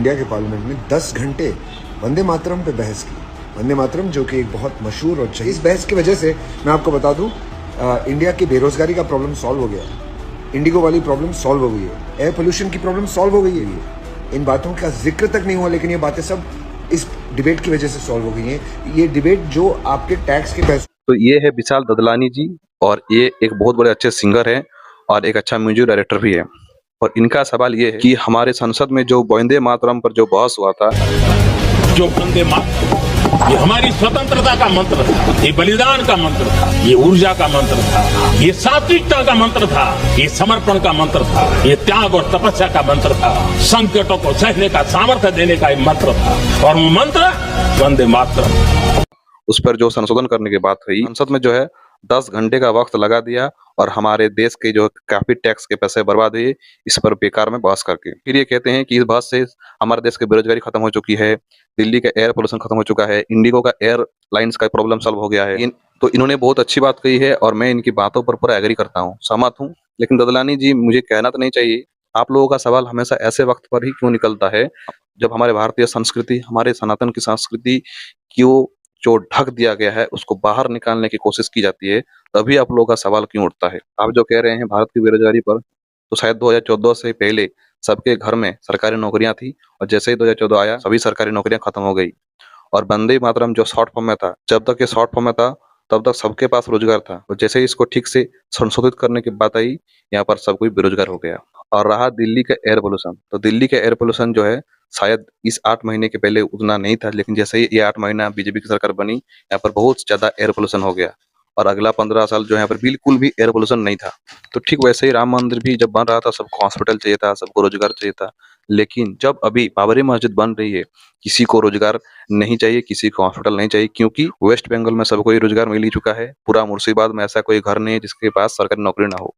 India के parliament में 10 घंटे वंदे मातरम पे बहस की। वंदे मातरम जो कि एक बहुत मशहूर और इस बहस की वजह से मैं आपको बता दूं, इंडिया की बेरोजगारी का प्रॉब्लम सॉल्व हो गया, इंडिगो वाली प्रॉब्लम सॉल्व हो गई है, एयर पोल्यूशन की प्रॉब्लम सॉल्व हो गई है। इन बातों का जिक्र तक नहीं हुआ, लेकिन ये बातें सब इस डिबेट की वजह से सॉल्व हो गई हैं। ये डिबेट जो आपके टैक्स के पैसे। तो ये है विशाल ददलानी जी, और ये एक बहुत बड़े अच्छे सिंगर हैं और एक अच्छा म्यूजिक डायरेक्टर भी है। और इनका सवाल ये है कि हमारे संसद में जो वंदे मातरम पर जो बहस हुआ था, जो वंदे मातरम ये हमारी स्वतंत्रता का मंत्र था, ये बलिदान का मंत्र था, ये ऊर्जा का मंत्र था, ये सात्विकता का मंत्र था, ये समर्पण का मंत्र था, ये त्याग और तपस्या का मंत्र था, संकटों को सहने का सामर्थ्य देने का ये मंत्र था, और वो मंत्र वंदे मातरम। उस पर जो संशोधन करने की बात हुई, संसद में जो है 10 घंटे का वक्त लगा दिया और हमारे देश के जो काफी टैक्स के पैसे बर्बाद हुए इस पर बेकार में बहस करके। फिर ये कहते हैं कि इस बहस से हमारे देश की बेरोजगारी खत्म हो चुकी है, दिल्ली का एयर पोल्यूशन खत्म हो चुका है, इंडिगो का एयरलाइंस का प्रॉब्लम सॉल्व हो गया है। तो इन्होंने बहुत अच्छी बात कही है और मैं इनकी बातों पर पूरा एग्री करता हूँ, सहमत हूँ। लेकिन ददलानी जी, मुझे कहना तो नहीं चाहिए, आप लोगों का सवाल हमेशा ऐसे वक्त पर ही क्यों निकलता है जब हमारे भारतीय संस्कृति, हमारे सनातन की संस्कृति की जो ढक दिया गया है उसको बाहर निकालने की कोशिश की जाती है, तभी आप लोगों का सवाल क्यों उठता है। आप जो कह रहे हैं भारत की बेरोजगारी पर, तो शायद 2014 से पहले सबके घर में सरकारी नौकरियां थी और जैसे ही 2014 आया सभी सरकारी नौकरियां खत्म हो गई। और वंदे मातरम जो शॉर्ट फॉर्म में था, जब तक ये शॉर्ट फॉर्म में था तब तक सबके पास रोजगार था, और जैसे ही इसको ठीक से संशोधित करने की बात आई, यहाँ पर सब कोई बेरोजगार हो गया। और रहा दिल्ली का एयर पोल्यूशन, तो दिल्ली का एयर पोल्यूशन जो है शायद इस 8 महीने के पहले उतना नहीं था, लेकिन जैसे ही ये 8 महीना बीजेपी की सरकार बनी, यहाँ पर बहुत ज्यादा एयर पोल्यूशन हो गया। और अगला 15 साल जो यहाँ पर बिल्कुल भी एयर पोल्यूशन नहीं था। तो ठीक वैसे ही राम मंदिर भी जब बन रहा था, सबको हॉस्पिटल चाहिए था, सबको रोजगार चाहिए था। लेकिन जब अभी बाबरी मस्जिद बन रही है, किसी को रोजगार नहीं चाहिए, किसी को हॉस्पिटल नहीं चाहिए, क्योंकि वेस्ट बंगाल में सबको ही रोजगार मिल ही चुका है। पूरा मुर्शिदाबाद में ऐसा कोई घर नहीं है जिसके पास सरकारी नौकरी ना हो।